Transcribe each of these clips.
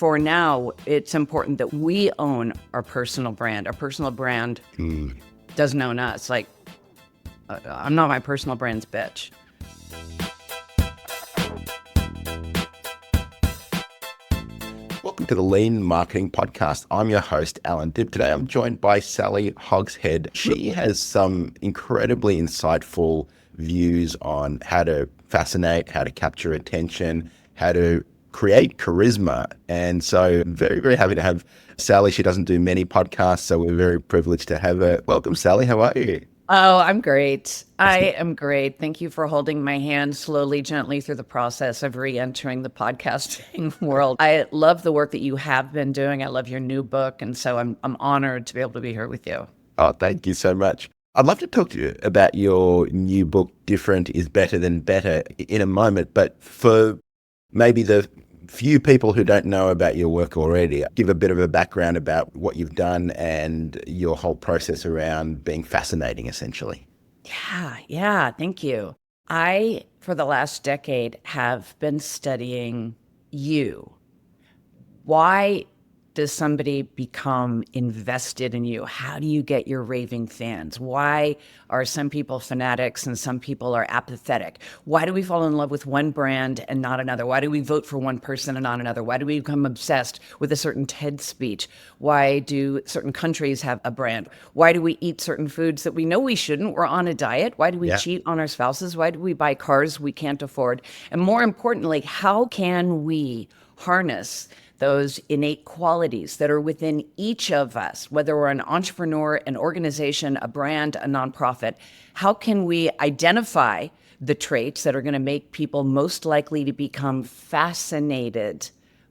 for now, it's important that we own our personal brand. Our personal brand doesn't own us. Like, I'm not my personal brand's bitch. Welcome to the Lean Marketing Podcast. I'm your host, Allan. Today I'm joined by Sally Hogshead. She has some incredibly insightful views on how to fascinate, how to capture attention, how to create charisma. And so very, very happy to have Sally. She doesn't do many podcasts, so we're very privileged to have her. Welcome, Sally. How are you? Oh, I'm great. I am great. Thank you for holding my hand slowly, gently through the process of re-entering the podcasting world. I love the work that you have been doing. I love your new book. And so I'm honored to be able to be here with you. Oh, thank you so much. I'd love to talk to you about your new book, Different is Better Than Better, in a moment. But for maybe the few people who don't know about your work already, give a bit of a background about what you've done and your whole process around being fascinating, essentially. Yeah. Thank you. I, for the last decade, have been studying you. Why does somebody become invested in you? How do you get your raving fans? Why are some people fanatics and some people are apathetic? Why do we fall in love with one brand and not another? Why do we vote for one person and not another? Why do we become obsessed with a certain TED speech? Why do certain countries have a brand? Why do we eat certain foods that we know we shouldn't? We're on a diet. Why do we cheat on our spouses? Why do we buy cars we can't afford? And more importantly, how can we harness those innate qualities that are within each of us, whether we're an entrepreneur, an organization, a brand, a nonprofit? How can we identify the traits that are going to make people most likely to become fascinated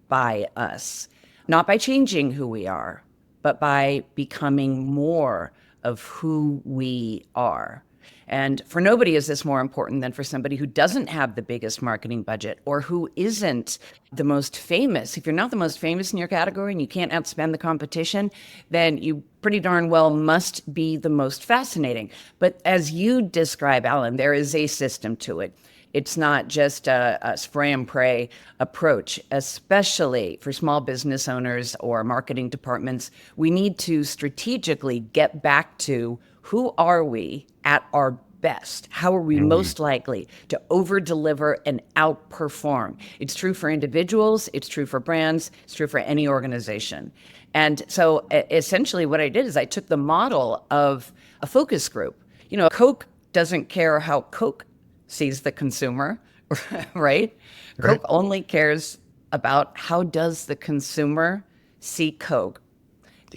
by us? Not by changing who we are, but by becoming more of who we are. And for nobody is this more important than for somebody who doesn't have the biggest marketing budget or who isn't the most famous. If you're not the most famous in your category and you can't outspend the competition, then you pretty darn well must be the most fascinating. But as you describe, Allan, there is a system to it. It's not just a spray and pray approach, especially for small business owners or marketing departments. We need to strategically get back to who are we at our best? How are we most likely to over-deliver and outperform? It's true for individuals, it's true for brands, it's true for any organization. And so essentially what I did is I took the model of a focus group. You know, Coke doesn't care how Coke sees the consumer, right? Coke only cares about how does the consumer see Coke.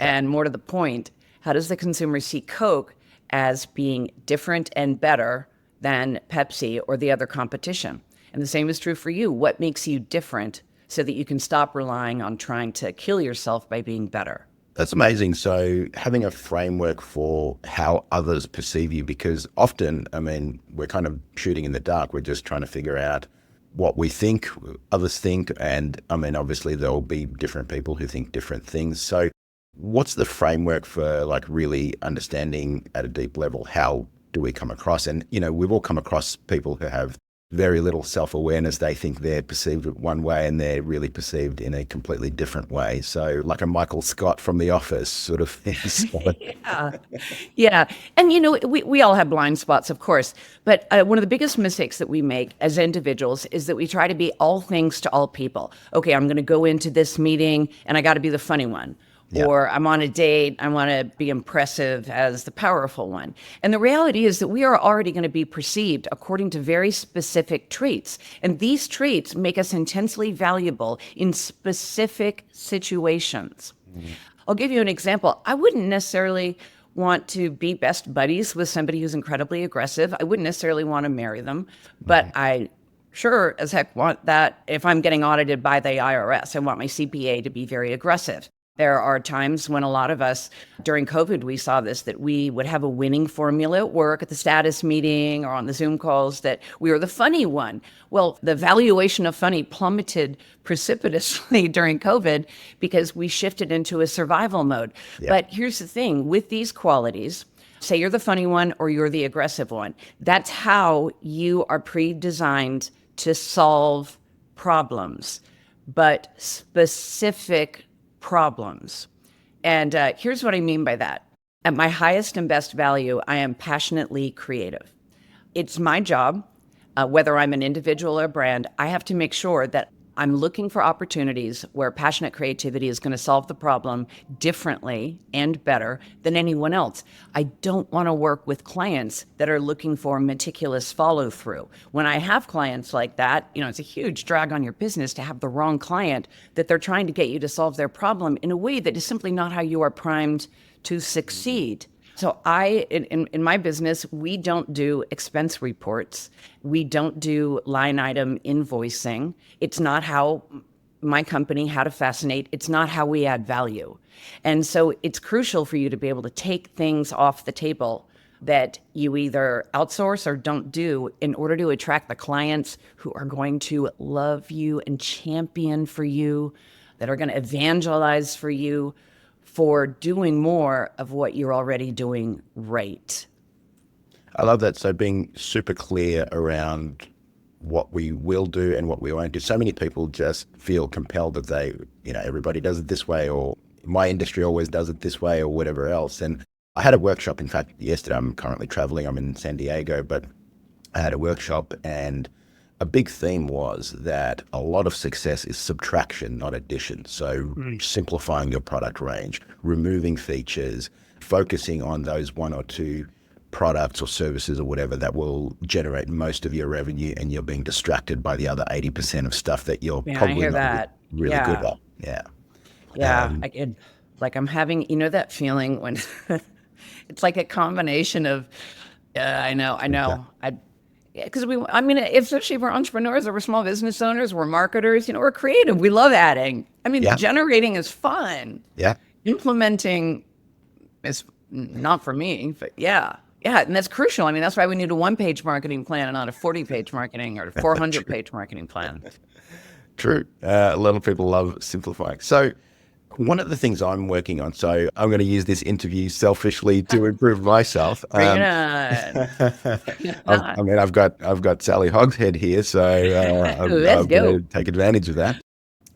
And more to the point, how does the consumer see Coke as being different and better than Pepsi or the other competition? And the same is true for you. What makes you different so that you can stop relying on trying to kill yourself by being better? That's amazing. So having a framework for how others perceive you, because often, I mean, we're kind of shooting in the dark. We're just trying to figure out what we think, others think. And I mean, obviously there will be different people who think different things. So what's the framework for like really understanding at a deep level, how do we come across? And, you know, we've all come across people who have very little self-awareness. They think they're perceived one way and they're really perceived in a completely different way. So like a Michael Scott from The Office sort of thing. Yeah. And, you know, we all have blind spots, of course. But one of the biggest mistakes that we make as individuals is that we try to be all things to all people. Okay, I'm going to go into this meeting and I got to be the funny one. Yeah. Or I'm on a date, I want to be impressive as the powerful one. And the reality is that we are already going to be perceived according to very specific traits. And these traits make us intensely valuable in specific situations. I'll give you an example. I wouldn't necessarily want to be best buddies with somebody who's incredibly aggressive. I wouldn't necessarily want to marry them, but I sure as heck want that if I'm getting audited by the IRS. I want my CPA to be very aggressive. There are times when a lot of us, during COVID, we saw this, that we would have a winning formula at work, at the status meeting or on the Zoom calls, that we were the funny one. Well, the valuation of funny plummeted precipitously during COVID because we shifted into a survival mode. Yeah. But here's the thing, with these qualities, say you're the funny one or you're the aggressive one, that's how you are pre-designed to solve problems. but specific problems. And here's what I mean by that. At my highest and best value, I am passionately creative. It's my job, whether I'm an individual or a brand, I have to make sure that I'm looking for opportunities where passionate creativity is going to solve the problem differently and better than anyone else. I don't want to work with clients that are looking for meticulous follow through. When I have clients like that, it's a huge drag on your business to have the wrong client that they're trying to get you to solve their problem in a way that is simply not how you are primed to succeed. So in my business, we don't do expense reports. We don't do line item invoicing. It's not how my company, How to Fascinate, it's not how we add value. And so it's crucial for you to be able to take things off the table that you either outsource or don't do in order to attract the clients who are going to love you and champion for you, that are going to evangelize for you, for doing more of what you're already doing right. I love that. So being super clear around what we will do and what we won't do. So many people just feel compelled that everybody does it this way, or my industry always does it this way, or whatever else. And I had a workshop, in fact, yesterday. I'm currently traveling. I'm in San Diego, but I had a workshop, and a big theme was that a lot of success is subtraction, not addition. So simplifying your product range, removing features, focusing on those one or two products or services or whatever that will generate most of your revenue, and you're being distracted by the other 80% of stuff that you're Yeah, I probably hear not that. really good Yeah. at. Yeah. Yeah. Like I'm having, that feeling when it's like a combination of, I Okay. know. Because I mean, especially if we're entrepreneurs or we're small business owners, we're marketers, we're creative. We love adding. I mean, Yeah. generating is fun. Yeah. Implementing is not for me, but yeah. Yeah, and that's crucial. I mean, that's why we need a one-page marketing plan and not a 40-page marketing or a True. 400-page marketing plan. True. A lot of people love simplifying. So one of the things I'm working on, so I'm going to use this interview selfishly to improve myself. Bring it on. I've got Sally Hogshead here, so Let's I'm going go. to take advantage of that.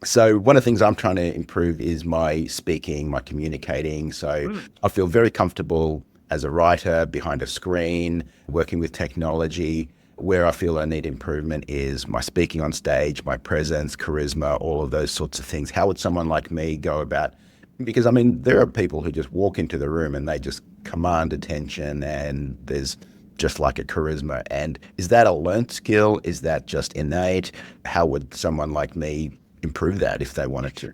So one of the things I'm trying to improve is my speaking, my communicating. So I feel very comfortable as a writer behind a screen, working with technology. Where I feel I need improvement is my speaking on stage, my presence, charisma, all of those sorts of things. How would someone like me go about? Because I mean, there are people who just walk into the room and they just command attention, and there's just like a charisma. And is that a learnt skill? Is that just innate? How would someone like me improve that if they wanted to?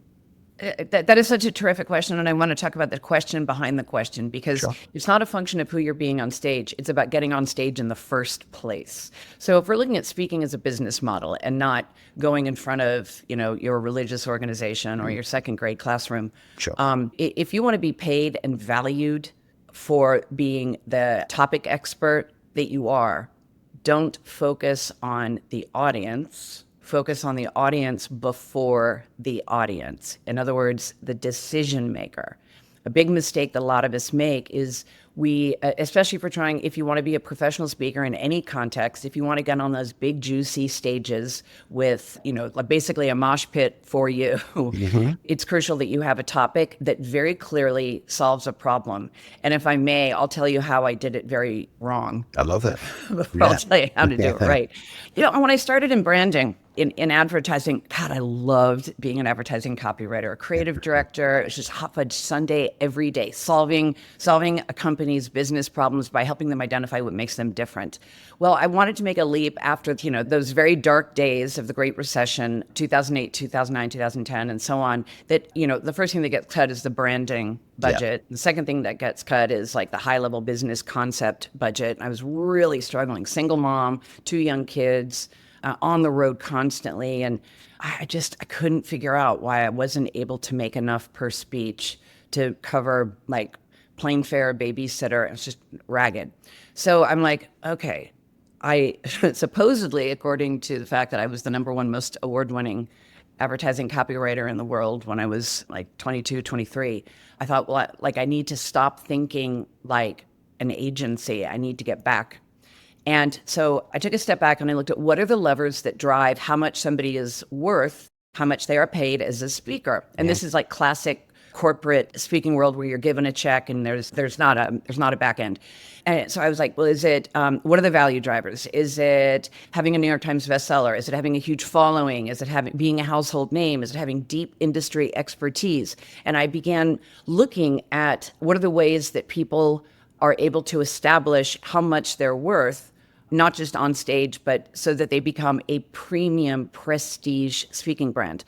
That is such a terrific question, and I want to talk about the question behind the question, because Sure. it's not a function of who you're being on stage. It's about getting on stage in the first place. So if we're looking at speaking as a business model and not going in front of, your religious organization or your second grade classroom, Sure. if you want to be paid and valued for being the topic expert that you are, don't focus on the audience. Focus on the audience before the audience. In other words, the decision maker. A big mistake that a lot of us make is especially if you want to be a professional speaker in any context, if you want to get on those big, juicy stages with, like basically a mosh pit for you, Hmm. it's crucial that you have a topic that very clearly solves a problem. And if I may, I'll tell you how I did it very wrong I love that. before I'll Yeah. tell you how to do it right. When I started in branding, in advertising, God, I loved being an advertising copywriter, a creative director. It was just hot fudge Sunday every day, solving a company's business problems by helping them identify what makes them different. Well, I wanted to make a leap after, those very dark days of the Great Recession, 2008, 2009, 2010, and so on, that, the first thing that gets cut is the branding Yeah. budget. The second thing that gets cut is like the high level business concept budget. I was really struggling, single mom, two young kids, on the road constantly. And I couldn't figure out why I wasn't able to make enough per speech to cover like plane fare, babysitter. It's just ragged. So I'm like, okay, I supposedly, according to the fact that I was the number one most award winning advertising copywriter in the world when I was like 22, 23, I thought, well, like I need to stop thinking like an agency. I need to get back. And so I took a step back and I looked at what are the levers that drive how much somebody is worth how much they are paid as a speaker. And this is like classic corporate speaking world where you're given a check and there's not a back end. And so I was like, well, is it what are the value drivers? Is it having a New York Times bestseller? Is it having a huge following? Is it having being a household name? Is it having deep industry expertise? And I began looking at what are the ways that people are able to establish how much they're worth, not just on stage, but so that they become a premium prestige speaking brand.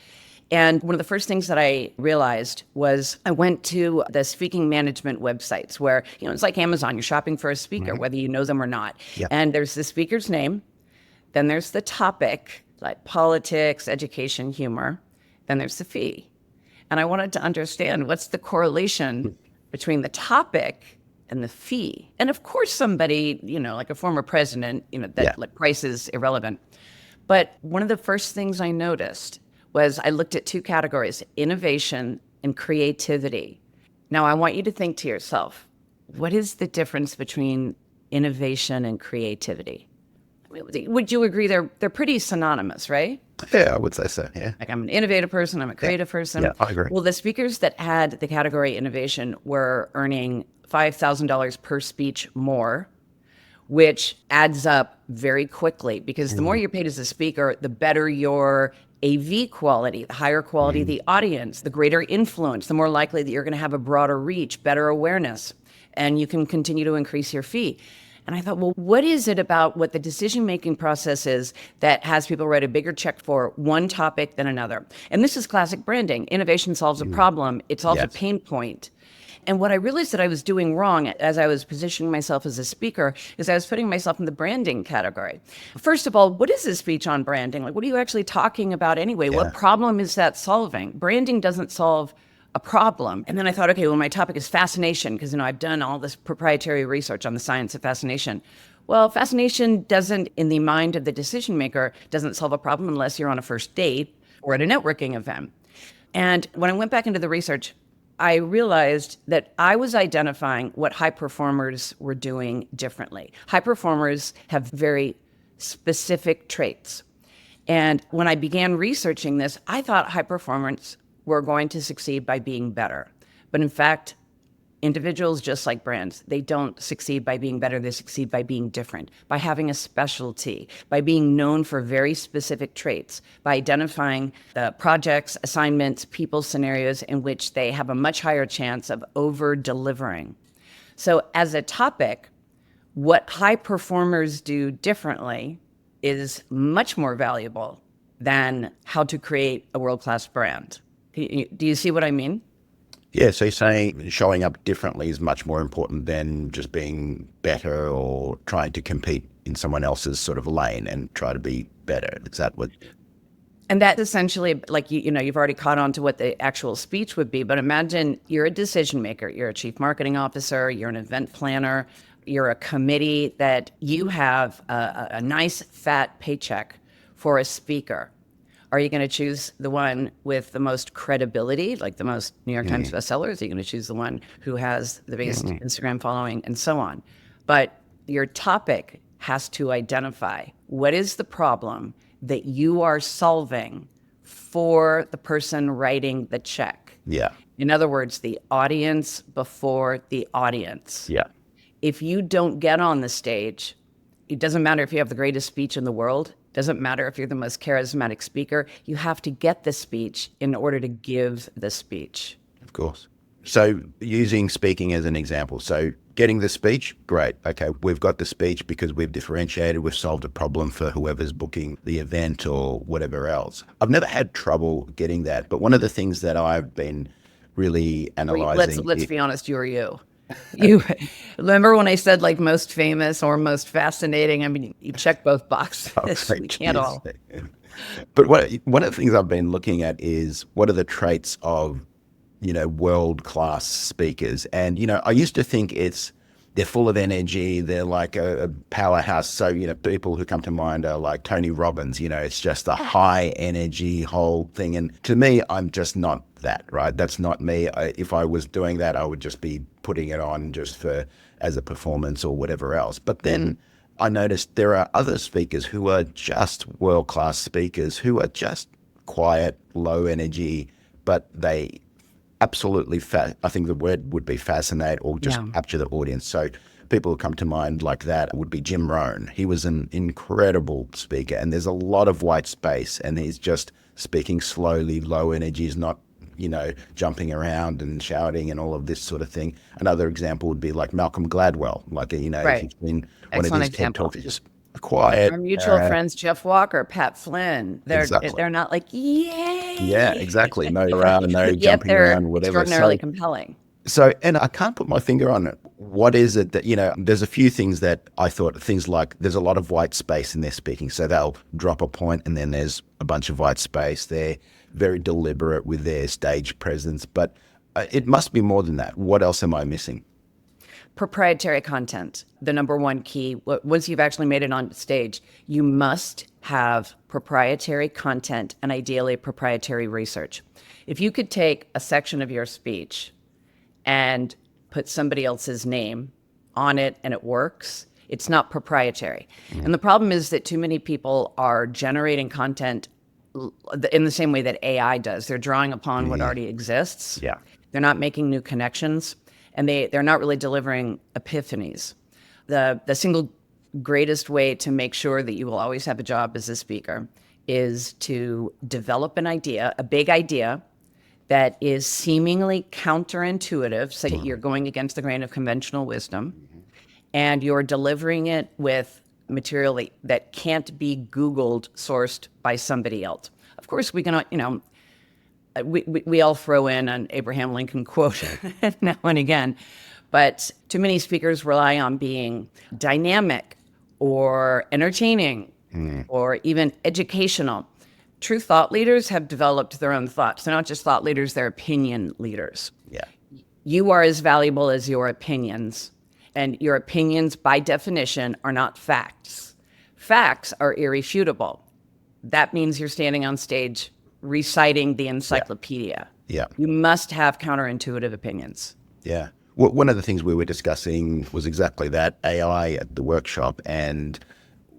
And one of the first things that I realized was I went to the speaking management websites where, it's like Amazon, you're shopping for a speaker, whether you know them or not. Yeah. And there's the speaker's name, then there's the topic, like politics, education, humor, then there's the fee. And I wanted to understand what's the correlation between the topic and the fee. And of course, somebody, like a former president, that like price is irrelevant. But one of the first things I noticed was I looked at two categories, innovation and creativity. Now, I want you to think to yourself, what is the difference between innovation and creativity? Would you agree they're pretty synonymous, right? Yeah, I would say so, yeah. Like I'm an innovative person, I'm a creative person. Yeah, I agree. Well, the speakers that had the category innovation were earning $5,000 per speech more, which adds up very quickly because the more you're paid as a speaker, the better your AV quality, the higher quality the audience, the greater influence, the more likely that you're going to have a broader reach, better awareness, and you can continue to increase your fee. And I thought, well, what is it about what the decision-making process is that has people write a bigger check for one topic than another? And this is classic branding. Innovation solves a problem. It solves a pain point. And what I realized that I was doing wrong as I was positioning myself as a speaker is I was putting myself in the branding category. First of all, what is a speech on branding? Like, what are you actually talking about anyway? What problem is that solving? Branding doesn't solve a problem. And then I thought, okay, well, my topic is fascination because, I've done all this proprietary research on the science of fascination. Well, fascination doesn't, in the mind of the decision maker, doesn't solve a problem unless you're on a first date or at a networking event. And when I went back into the research, I realized that I was identifying what high performers were doing differently. High performers have very specific traits. And when I began researching this, I thought high performers were going to succeed by being better. But in fact, individuals, just like brands, they don't succeed by being better. They succeed by being different, by having a specialty, by being known for very specific traits, by identifying the projects, assignments, people, scenarios in which they have a much higher chance of over-delivering. So as a topic, what high performers do differently is much more valuable than how to create a world-class brand. Do you see what I mean? Yeah, so you're saying showing up differently is much more important than just being better or trying to compete in someone else's sort of lane and try to be better. Is that what? And that's essentially like, you've already caught on to what the actual speech would be, but imagine you're a decision maker, you're a chief marketing officer, you're an event planner, you're a committee that you have a nice fat paycheck for a speaker. Are you going to choose the one with the most credibility, like the most New York Times bestsellers? Are you going to choose the one who has the biggest Instagram following and so on? But your topic has to identify what is the problem that you are solving for the person writing the check. Yeah. In other words, the audience before the audience. Yeah. If you don't get on the stage, it doesn't matter if you have the greatest speech in the world. Doesn't matter if you're the most charismatic speaker. You have to get the speech in order to give the speech. Of course. So using speaking as an example. So getting the speech, great. Okay, we've got the speech because we've differentiated, we've solved a problem for whoever's booking the event or whatever else. I've never had trouble getting that. But one of the things that I've been really analyzing. Let's be honest, you. You remember when I said like most famous or most fascinating? I mean, you check both boxes. We can't all. But one of the things I've been looking at is what are the traits of, world-class speakers? And, I used to think they're full of energy. They're like a powerhouse. So, people who come to mind are like Tony Robbins, it's just a high energy whole thing. And to me, I'm just not that, right? That's not me. If I was doing that, I would just be putting it on just as a performance or whatever else. But then I noticed there are other speakers who are just world-class speakers who are just quiet, low energy, but they absolutely, I think the word would be fascinate or just Yeah. capture the audience. So people who come to mind like that would be Jim Rohn. He was an incredible speaker, and there's a lot of white space, and he's just speaking slowly, low energy. He's not, jumping around and shouting and all of this sort of thing. Another example would be like Malcolm Gladwell. Like, if Right. you've seen one of Excellent his TED example. talks, it's just quiet. Our mutual friends, Jeff Walker, Pat Flynn, Exactly. they're not like, Yeah, yay, exactly. No around, no yet jumping they're around, whatever. extraordinarily compelling. And I can't put my finger on it. What is it that, there's a few things that I thought, things like there's a lot of white space in their speaking. So they'll drop a point and then there's a bunch of white space. They're very deliberate with their stage presence, but it must be more than that. What else am I missing? Proprietary content, the number one key. Once you've actually made it on stage, you must have proprietary content and ideally proprietary research. If you could take a section of your speech and put somebody else's name on it and it works, it's not proprietary. And the problem is that too many people are generating content in the same way that AI does. They're drawing upon what already exists. Yeah. They're not making new connections, and they're not really delivering epiphanies. The single greatest way to make sure that you will always have a job as a speaker is to develop an idea, a big idea that is seemingly counterintuitive, so that you're going against the grain of conventional wisdom, and you're delivering it with material that can't be Googled, sourced by somebody else. Of course, we can, we all throw in an Abraham Lincoln quote now and again, but too many speakers rely on being dynamic or entertaining or even educational. True thought leaders have developed their own thoughts. They're not just thought leaders, they're opinion leaders. Yeah. You are as valuable as your opinions, and your opinions, by definition, are not facts. Facts are irrefutable. That means you're standing on stage reciting the encyclopedia. Yeah. You must have counterintuitive opinions. Yeah. Well, one of the things we were discussing was exactly that, AI at the workshop. And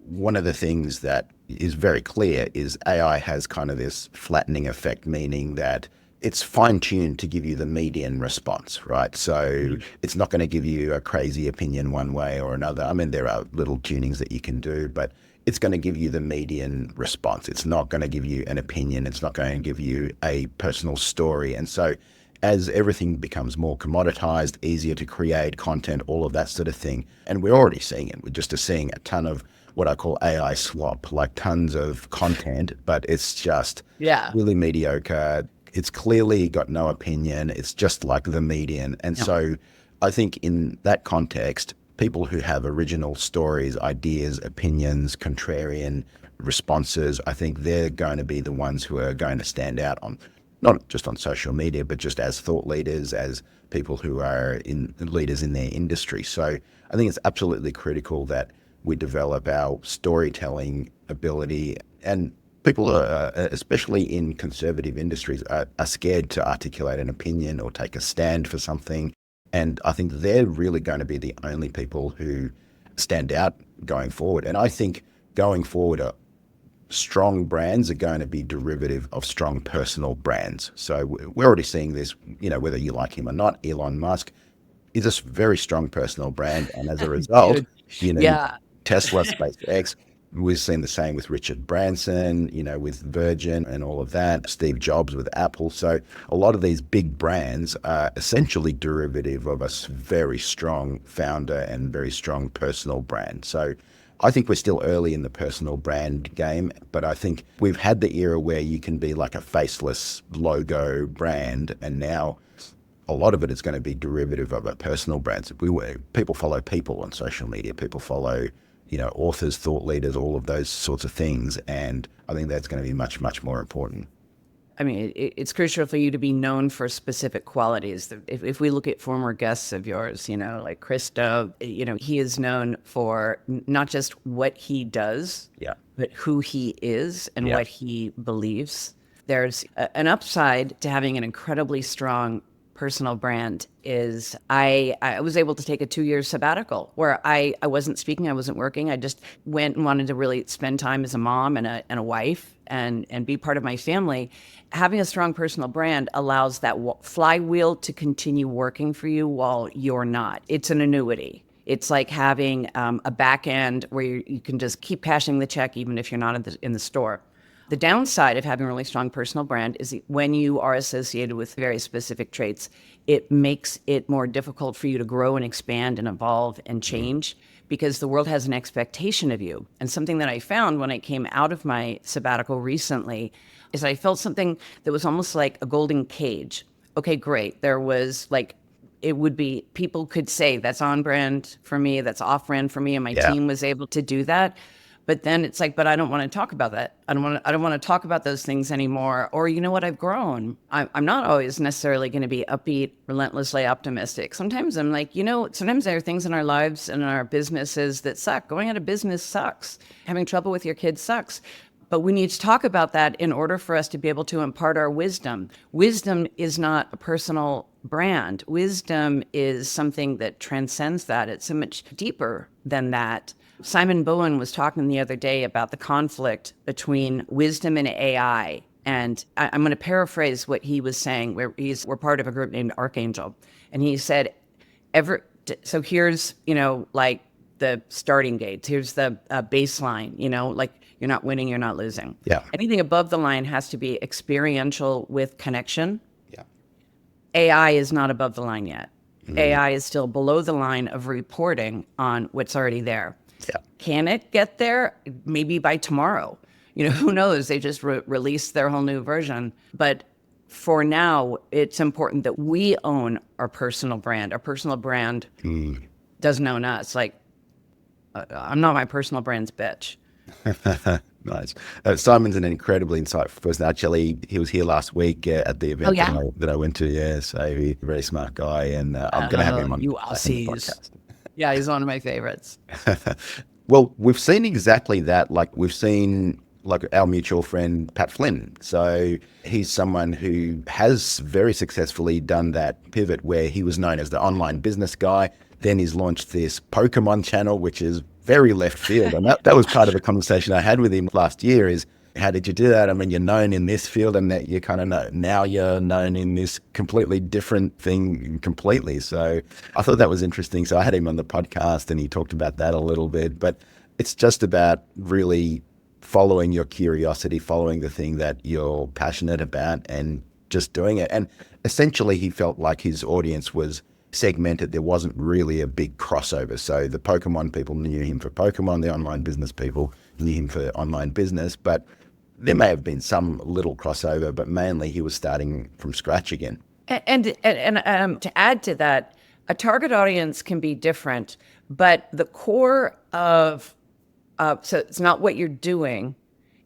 one of the things that is very clear is AI has kind of this flattening effect, meaning that it's fine-tuned to give you the median response, right? So it's not going to give you a crazy opinion one way or another. I mean, there are little tunings that you can do, but it's going to give you the median response. It's not going to give you an opinion. It's not going to give you a personal story. And so as everything becomes more commoditized, easier to create content, all of that sort of thing, and we're already seeing it. We're just seeing a ton of what I call AI slop, like tons of content, but it's just really mediocre. It's clearly got no opinion. It's just like the median. And so I think in that context, people who have original stories, ideas, opinions, contrarian responses, I think they're going to be the ones who are going to stand out on, not just on social media, but just as thought leaders, as people who are leaders in their industry. So I think it's absolutely critical that we develop our storytelling ability. And people are, especially in conservative industries, are scared to articulate an opinion or take a stand for something. And I think they're really going to be the only people who stand out going forward. And I think going forward, strong brands are going to be derivative of strong personal brands. So we're already seeing this, whether you like him or not. Elon Musk is a very strong personal brand. And as a result, Dude. you Yeah. Tesla, SpaceX, we've seen the same with Richard Branson, with Virgin and all of that, Steve Jobs with Apple. So a lot of these big brands are essentially derivative of a very strong founder and very strong personal brand. So I think we're still early in the personal brand game, but I think we've had the era where you can be like a faceless logo brand, and now a lot of it is going to be derivative of a personal brand. So people follow people on social media. People follow, authors, thought leaders, all of those sorts of things. And I think that's going to be much, much more important. I mean, it's crucial for you to be known for specific qualities. If we look at former guests of yours, like Krista, he is known for not just what he does, but who he is and what he believes. There's an upside to having an incredibly strong personal brand is I was able to take a 2 year sabbatical where I wasn't speaking, I wasn't working. I just went and wanted to really spend time as a mom and a wife and be part of my family. Having a strong personal brand allows that flywheel to continue working for you while you're not. It's an annuity. It's like having a back end where you can just keep cashing the check even if you're not in the store. The downside of having a really strong personal brand is when you are associated with very specific traits, it makes it more difficult for you to grow and expand and evolve and change because the world has an expectation of you. And something that I found when I came out of my sabbatical recently is I felt something that was almost like a golden cage. Okay, great. There was like, it would be, people could say that's on brand for me, that's off brand for me, and my Yeah. team was able to do that. But then it's like, but I don't want to talk about that. I don't want to talk about those things anymore. Or you know what? I've grown. I'm not always necessarily going to be upbeat, relentlessly optimistic. Sometimes I'm like, sometimes there are things in our lives and in our businesses that suck. Going out of business sucks. Having trouble with your kids sucks. But we need to talk about that in order for us to be able to impart our wisdom. Wisdom is not a personal brand. Wisdom is something that transcends that. It's so much deeper than that. Simon Bowen was talking the other day about the conflict between wisdom and AI. And I'm going to paraphrase what he was saying, where we're part of a group named Archangel. And he said, so here's, like the starting gates, here's the baseline, like you're not winning, you're not losing. Yeah. Anything above the line has to be experiential with connection. Yeah. AI is not above the line yet. AI is still below the line of reporting on what's already there. Yeah. Can it get there? Maybe by tomorrow. Who knows? They just released their whole new version. But for now, it's important that we own our personal brand. Our personal brand doesn't own us. Like, I'm not my personal brand's bitch. Nice. Simon's an incredibly insightful person. Actually, he was here last week at the event that I went to. Yeah, so he's a very smart guy, and I'm going to have him on you the Aussies. Yeah, he's one of my favorites. Well, we've seen exactly that. Like we've seen like our mutual friend, Pat Flynn. So he's someone who has very successfully done that pivot where he was known as the online business guy. Then he's launched this Pokemon channel, which is very left field. And that was part of a conversation I had with him last year is, how did you do that? I mean, you're known in this field and that you kind of know, now you're known in this completely different thing completely. So I thought that was interesting. So I had him on the podcast and he talked about that a little bit, but it's just about really following your curiosity, following the thing that you're passionate about and just doing it. And essentially he felt like his audience was segmented. There wasn't really a big crossover. So the Pokemon people knew him for Pokemon, the online business people knew him for online business, but there may have been some little crossover, but mainly he was starting from scratch again. And to add to that, a target audience can be different, but the core of, so it's not what you're doing,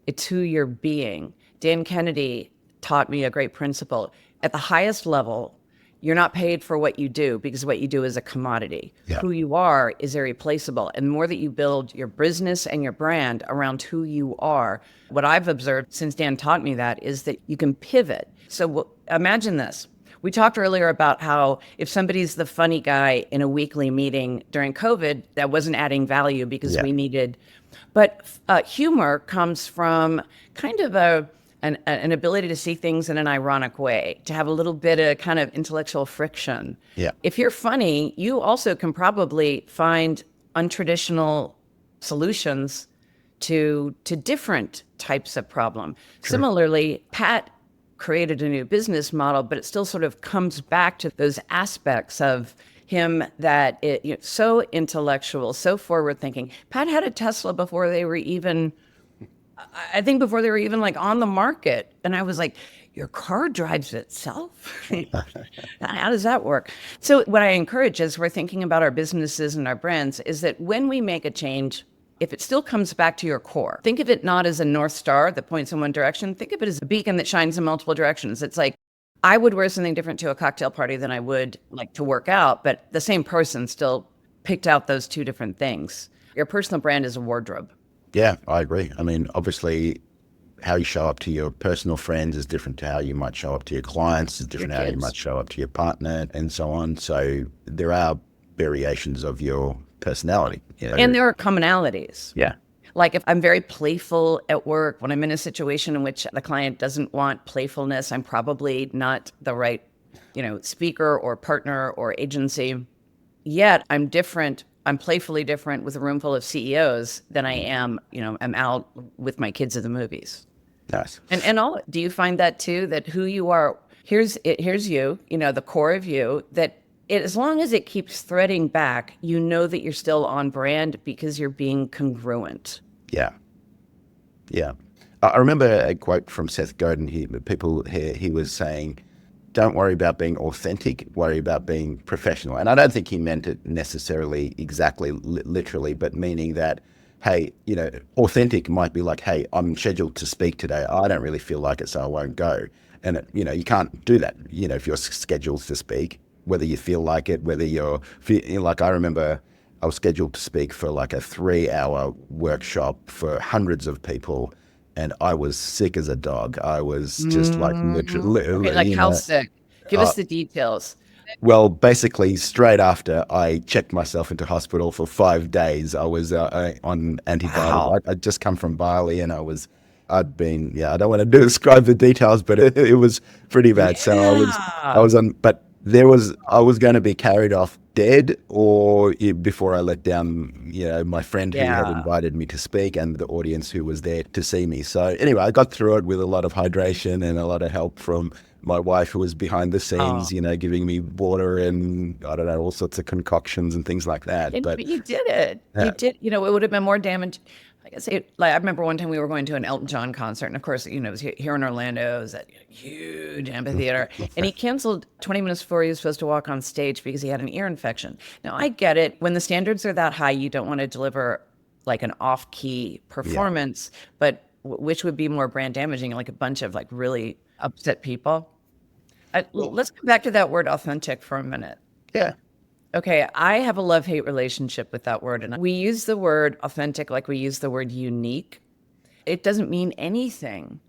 it's who you're being. Dan Kennedy taught me a great principle. At the highest level, you're not paid for what you do because what you do is a commodity. Yeah. Who you are is irreplaceable. And the more that you build your business and your brand around who you are, what I've observed since Dan taught me that is that you can pivot. So imagine this. We talked earlier about how if somebody's the funny guy in a weekly meeting during COVID, that wasn't adding value because we needed, but humor comes from kind of an ability to see things in an ironic way, to have a little bit of kind of intellectual friction. Yeah. If you're funny, you also can probably find untraditional solutions to different types of problem. Sure. Similarly, Pat created a new business model, but it still sort of comes back to those aspects of him that so intellectual, so forward thinking. Pat had a Tesla before they were even like on the market. And I was like, your car drives itself? How does that work? So what I encourage as we're thinking about our businesses and our brands is that when we make a change, if it still comes back to your core, think of it not as a North Star that points in one direction. Think of it as a beacon that shines in multiple directions. It's like, I would wear something different to a cocktail party than I would like to work out, but the same person still picked out those two different things. Your personal brand is a wardrobe. Yeah, I agree. I mean, obviously, how you show up to your personal friends is different to how you might show up to your clients, is Your different to how you might kids. show up to your partner, and so on. So there are variations of your personality. And there are commonalities. Yeah. Like if I'm very playful at work, when I'm in a situation in which the client doesn't want playfulness, I'm probably not the right, speaker or partner or agency. Yet I'm different. I'm playfully different with a room full of CEOs than I am, I'm out with my kids at the movies. Nice. And all, do you find that too, that who you are, here's it, here's you, the core of you, that as long as it keeps threading back, you know that you're still on brand because you're being congruent. Yeah. Yeah. I remember a quote from Seth Godin. He was saying, don't worry about being authentic, worry about being professional. And I don't think he meant it necessarily exactly literally, but meaning that, hey, authentic might be like, hey, I'm scheduled to speak today. I don't really feel like it, so I won't go. And, you can't do that, if you're scheduled to speak, whether you feel like it, whether like, I remember I was scheduled to speak for like a 3-hour workshop for hundreds of people. And I was sick as a dog. I was just like Okay, literally, like how sick? Give us the details. well, basically, straight after I checked myself into hospital for 5 days, I was on antibiotics. Wow. I'd just come from Bali, and I'd been, I don't want to describe the details, but it was pretty bad. So I Yeah. was on, but I was going to be carried off dead, or before I let down, my friend who had Yeah. invited me to speak and the audience who was there to see me. So anyway, I got through it with a lot of hydration and a lot of help from my wife, who was behind the Oh, scenes, giving me water and I don't know, all sorts of concoctions and things like that. But but you did it. You uh, did. It would have been more damage. Like I say, like I remember one time we were going to an Elton John concert, and of course, it was here in Orlando. It was that huge amphitheater, and he canceled 20 minutes before he was supposed to walk on stage because he had an ear infection. Now I get it. When the standards are that high, you don't want to deliver like an off-key yeah, performance, but which would be more brand damaging, like a bunch of like really upset people. well, Let's come back to that word authentic for a minute. yeah, Okay, I have a love-hate relationship with that word. And we use the word authentic like we use the word unique. It doesn't mean anything.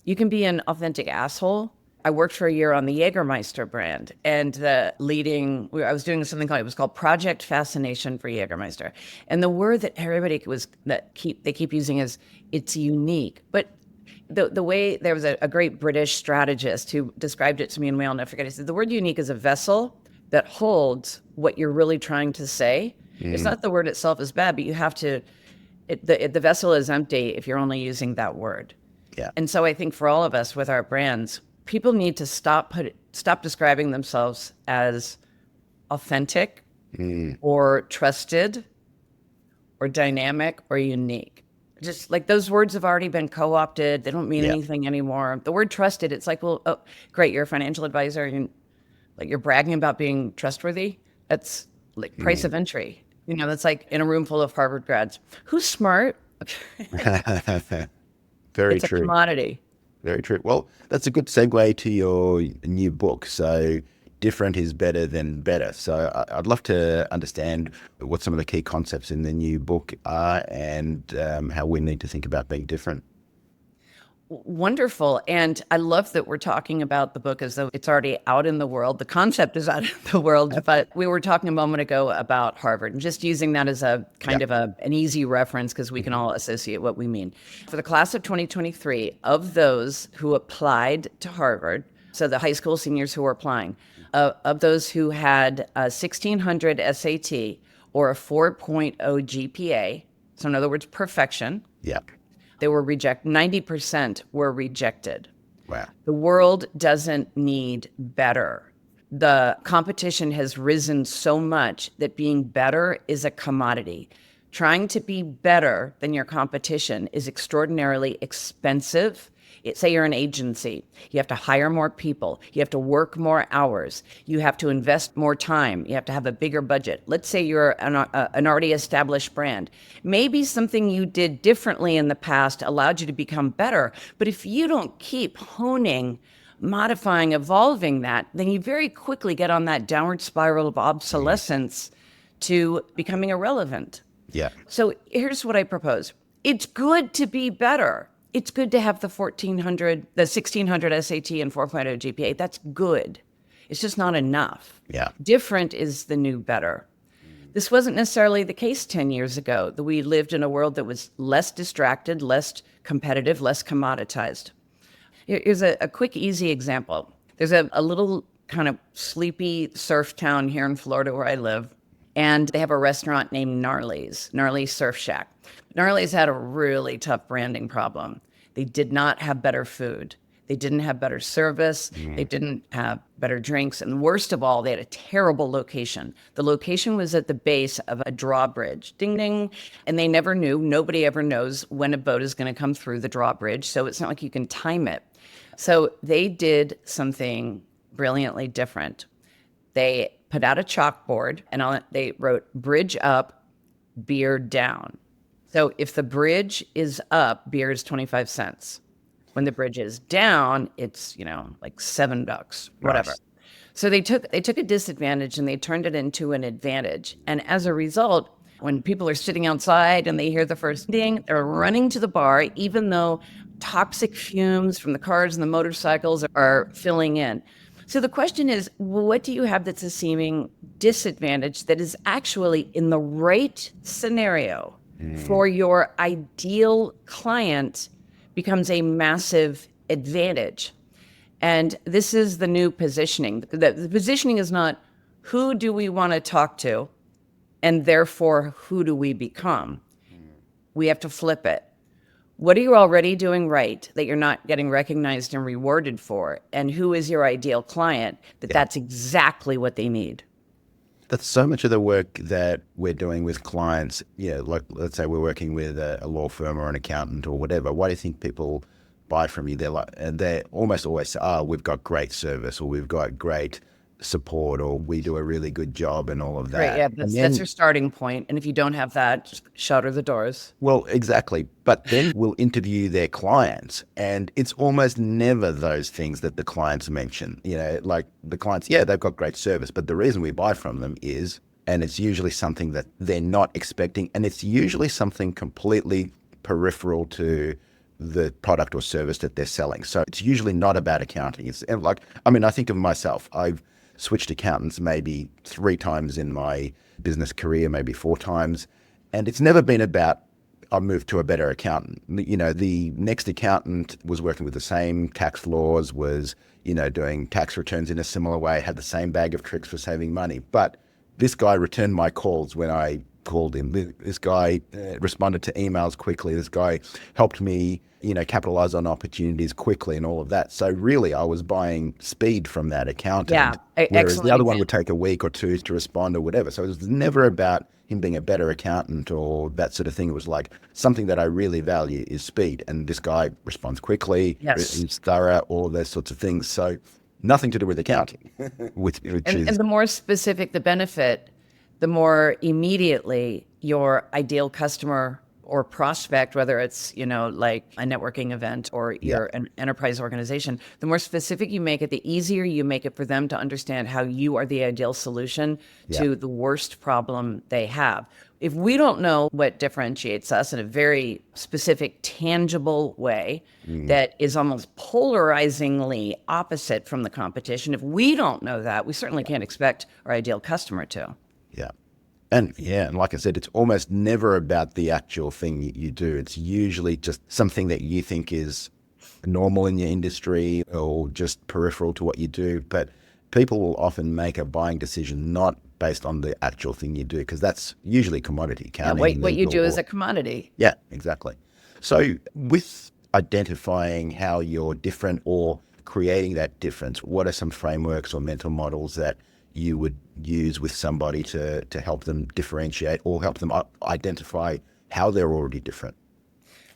You can be an authentic asshole. I worked for a year on the Jägermeister brand, and I was doing something called, it was called Project Fascination for Jägermeister. And the word that they keep using is it's unique. But the way there was a great British strategist who described it to me, and we all never forget. He said the word unique is a vessel that holds what you're really trying to say. It's mm, not the word itself is bad, but you have to. The vessel is empty if you're only using that word. yeah, And so I think for all of us with our brands, people need to stop describing themselves as authentic mm, or trusted or dynamic or unique. Just like those words have already been co-opted. They don't mean yeah, anything anymore. The word trusted, it's like, well, oh, great, you're a financial advisor. Like you're bragging about being trustworthy. That's like price mm. of entry. That's like in a room full of Harvard grads. Who's smart? Very It's a true. commodity. Very true. Well, that's a good segue to your new book. So, different is better than better. So, I'd love to understand what some of the key concepts in the new book are and how we need to think about being different. Wonderful. And I love that we're talking about the book as though it's already out in the world. The concept is out in the world, but we were talking a moment ago about Harvard and just using that as a Yeah. kind of an easy reference because we can all associate what we mean. For the class of 2023, of those who applied to Harvard, so the high school seniors who were applying, of those who had a 1600 SAT or a 4.0 GPA, so in other words, perfection, Yeah. they were rejected. 90% were rejected. Wow. The world doesn't need better. The competition has risen so much that being better is a commodity. Trying to be better than your competition is extraordinarily expensive. Say you're an agency, you have to hire more people, you have to work more hours, you have to invest more time, you have to have a bigger budget. Let's say you're an already established brand. Maybe something you did differently in the past allowed you to become better, but if you don't keep honing, modifying, evolving that, then you very quickly get on that downward spiral of Mm. obsolescence to becoming irrelevant. Yeah. So here's what I propose. It's good to be better. It's good to have the 1400, the 1600 SAT and 4.0 GPA. That's good. It's just not enough. Yeah. Different is the new better. This wasn't necessarily the case 10 years ago, that we lived in a world that was less distracted, less competitive, less commoditized. Here's a quick, easy example. There's a little kind of sleepy surf town here in Florida where I live, and they have a restaurant named Gnarly's Surf Shack. Gnarly's had a really tough branding problem. They did not have better food. They didn't have better service. They didn't have better drinks. And worst of all, they had a terrible location. The location was at the base of a drawbridge. Ding, ding. And they never knew, nobody ever knows when a boat is going to come through the drawbridge. So it's not like you can time it. So they did something brilliantly different. They put out a chalkboard and on it they wrote bridge up, beer down. So if the bridge is up, beer is 25 cents. When the bridge is down, it's, like $7, whatever. Nice. So they took a disadvantage and they turned it into an advantage. And as a result, when people are sitting outside and they hear the first ding, they're running to the bar, even though toxic fumes from the cars and the motorcycles are filling in. So the question is, what do you have that's a seeming disadvantage that is actually in the right scenario for your ideal client becomes a massive advantage? And this is the new positioning. The positioning is not who do we want to talk to, and therefore who do we become? We have to flip it. What are you already doing right that you're not getting recognized and rewarded for? And who is your ideal client that's exactly what they need? That's so much of the work that we're doing with clients. Like let's say we're working with a law firm or an accountant or whatever. Why do you think people buy from you? They're almost always say, "Oh, we've got great service," or "We've got great support," or "We do a really good job," and all of that. Great, yeah, that's your starting point. And if you don't have that, just shutter the doors. Well, exactly. But then we'll interview their clients, and it's almost never those things that the clients mention. Like the clients, they've got great service, but the reason we buy from them is, and it's usually something that they're not expecting, and it's usually something completely peripheral to the product or service that they're selling. So it's usually not about accounting. It's like, I think of myself. I've switched accountants maybe 3 times in my business career, maybe 4 times. And it's never been about, I moved to a better accountant. The next accountant was working with the same tax laws, was, doing tax returns in a similar way, had the same bag of tricks for saving money. But this guy returned my calls when I called him. This guy responded to emails quickly. This guy helped me, capitalize on opportunities quickly and all of that. So really, I was buying speed from that accountant. Yeah, whereas excellent the other one example. would take a week or 2 to respond or whatever. So it was never about him being a better accountant or that sort of thing. It was like something that I really value is speed. And this guy responds quickly, Yes. is thorough, all of those sorts of things. So nothing to do with accounting, which And is, the more specific the benefit, the more immediately your ideal customer or prospect, whether it's, like a networking event or you're an enterprise organization, the more specific you make it, the easier you make it for them to understand how you are the ideal solution to the worst problem they have. If we don't know what differentiates us in a very specific, tangible way that is almost polarizingly opposite from the competition, if we don't know that, we certainly can't expect our ideal customer to. Yeah. And like I said, it's almost never about the actual thing you do. It's usually just something that you think is normal in your industry or just peripheral to what you do. But people will often make a buying decision not based on the actual thing you do, because that's usually commodity Yeah, accounting. what you legal, do is a commodity. Yeah, exactly. So with identifying how you're different or creating that difference, what are some frameworks or mental models that you would use with somebody to help them differentiate or help them identify how they're already different?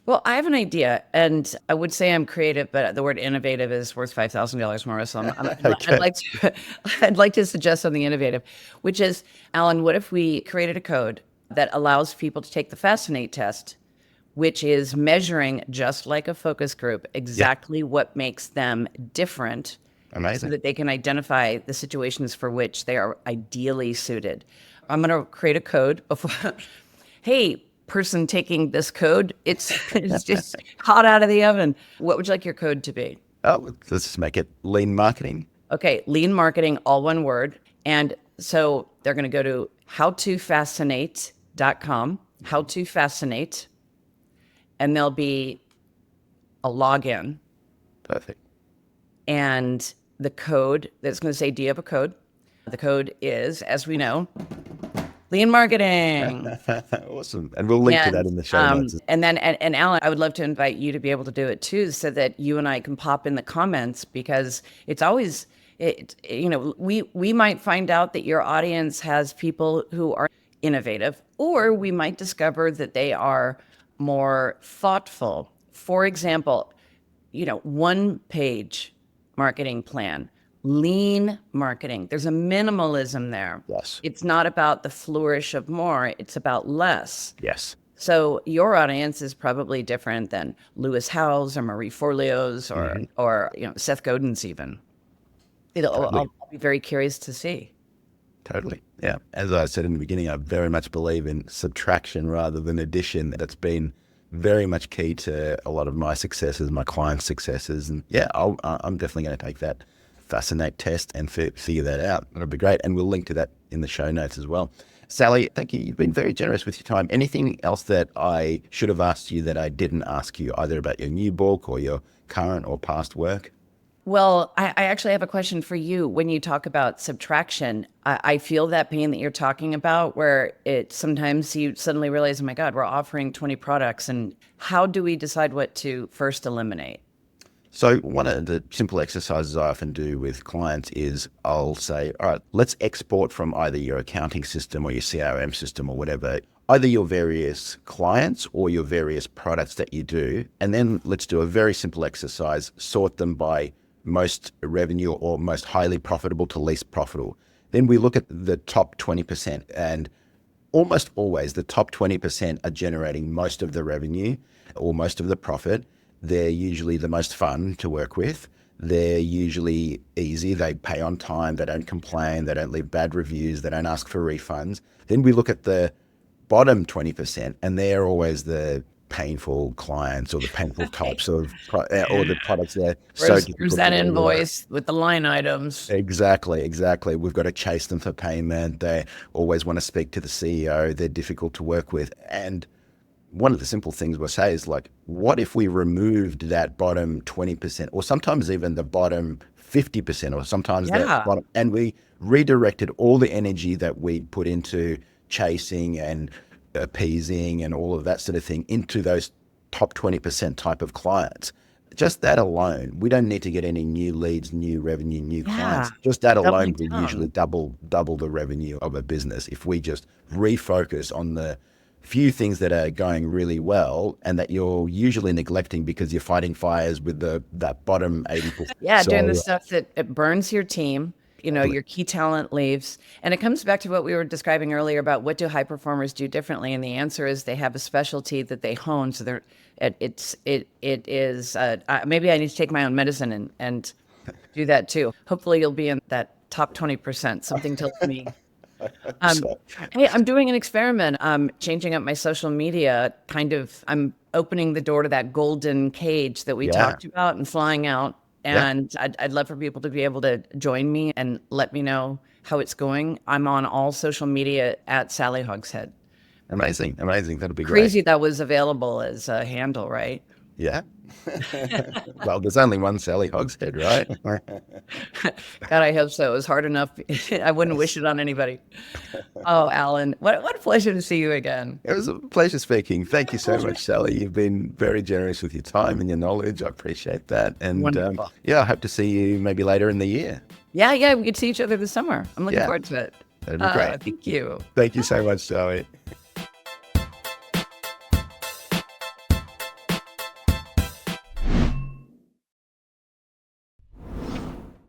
Well, I have an idea, and I would say I'm creative, but the word innovative is worth $5,000 more. So I'd Okay. like to, I'd like to suggest something innovative, which is, Alan, what if we created a code that allows people to take the Fascinate test, which is measuring, just like a focus group, Yeah. exactly what makes them different so Amazing. that they can identify the situations for which they are ideally suited. I'm going to create a code before. Hey, person taking this code. It's just hot out of the oven. What would you like your code to be? Oh, let's just make it lean marketing. Okay, lean marketing, all one word. And so they're going to go to howtofascinate.com, how to fascinate, and there'll be a login Perfect. and the code that's going to say, do you have a code? The code is, as we know, lean marketing. Awesome. And we'll link to that in the show notes. And Allan, I would love to invite you to be able to do it too, so that you and I can pop in the comments, because it's always, we might find out that your audience has people who are innovative, or we might discover that they are more thoughtful. For example, one page marketing plan, lean marketing. There's a minimalism there. Yes. It's not about the flourish of more, it's about less. Yes. So your audience is probably different than Lewis Howes or Marie Forleo's or Seth Godin's even. Totally. I'll be very curious to see. Totally. Yeah. As I said in the beginning, I very much believe in subtraction rather than addition. That's been very much key to a lot of my successes, my clients' successes. And yeah, I'm definitely going to take that Fascinate test and figure that out. That'll be great. And we'll link to that in the show notes as well. Sally, thank you. You've been very generous with your time. Anything else that I should have asked you that I didn't ask you, either about your new book or your current or past work? Well, I actually have a question for you. When you talk about subtraction, I feel that pain that you're talking about, where sometimes you suddenly realize, oh my God, we're offering 20 products. And how do we decide what to first eliminate? So one of the simple exercises I often do with clients is I'll say, all right, let's export from either your accounting system or your CRM system or whatever, either your various clients or your various products that you do. And then let's do a very simple exercise, sort them by most revenue or most highly profitable to least profitable. Then we look at the top 20%, and almost always the top 20% are generating most of the revenue or most of the profit. They're usually the most fun to work with. They're usually easy. They pay on time. They don't complain. They don't leave bad reviews. They don't ask for refunds. Then we look at the bottom 20%, and they're always the painful clients or the painful types of or the products there. Where's that invoice with the line items? Exactly. We've got to chase them for payment. They always want to speak to the CEO. They're difficult to work with. And one of the simple things we'll say is like, what if we removed that bottom 20% or sometimes even the bottom 50% or sometimes that bottom, and we redirected all the energy that we put into chasing and appeasing and all of that sort of thing into those top 20% type of clients. Just that alone, we don't need to get any new leads, new revenue, new clients. Just that alone will usually double the revenue of a business if we just refocus on the few things that are going really well and that you're usually neglecting because you're fighting fires with that bottom 80%. Yeah, doing the stuff that it burns your team. Your key talent leaves. And it comes back to what we were describing earlier about what do high performers do differently. And the answer is they have a specialty that they hone. So it is, maybe I need to take my own medicine and do that too. Hopefully you'll be in that top 20%, something tells me. Hey, I'm doing an experiment. I'm changing up my social media. I'm opening the door to that golden cage that we talked about and flying out. And I'd love for people to be able to join me and let me know how it's going. I'm on all social media at Sally Hogshead. Amazing. That'll be Crazy great. that was available as a handle, right? Yeah. Well, there's only one Sally Hogshead, right? God, I hope so. It was hard enough. I wouldn't wish it on anybody. Oh, Allan, what a pleasure to see you again. It was a pleasure speaking. Thank you so much, Sally. You've been very generous with your time and your knowledge. I appreciate that. And I hope to see you maybe later in the year. Yeah, we could see each other this summer. I'm looking forward to it. That'd be great. Thank you. Thank you so much, Sally.